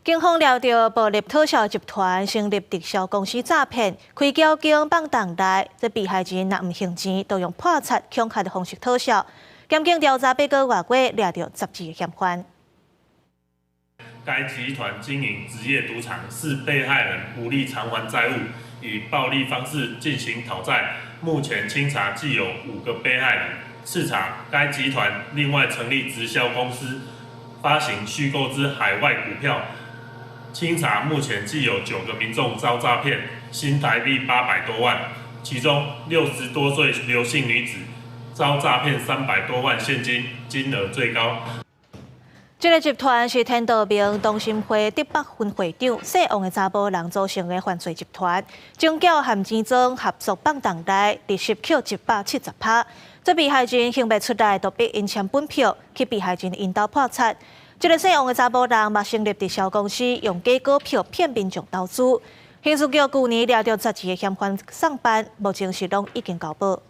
警方料到暴力特销集团成立直销公司诈骗，开交经放贷内，这被害人若唔还钱，都用破产恐吓的方式特销。检警调查8个月过，掠到12个嫌犯。该集团经营职业赌场，是被害人无力偿还债务，以暴力方式进行讨债。目前清查既有5个被害人，次查该集团另外成立直销公司，发行虚购之海外股票。清查目前既有9个民众遭诈骗，新台币800多万，其中60多岁刘姓女子遭诈骗300多万现金，金额最高。这个集团是天道明同心会德北分会长姓王的查甫人组成的犯罪集团，总缴含钱庄合作放贷内，利息扣170%。这被害人还未出来，就逼因签本票，去被害人引导破产。这个姓王的查甫人嘛成立直销公司，用假股票骗民众投资。刑事局去年掠到12个嫌犯上班，目前是拢已经交保。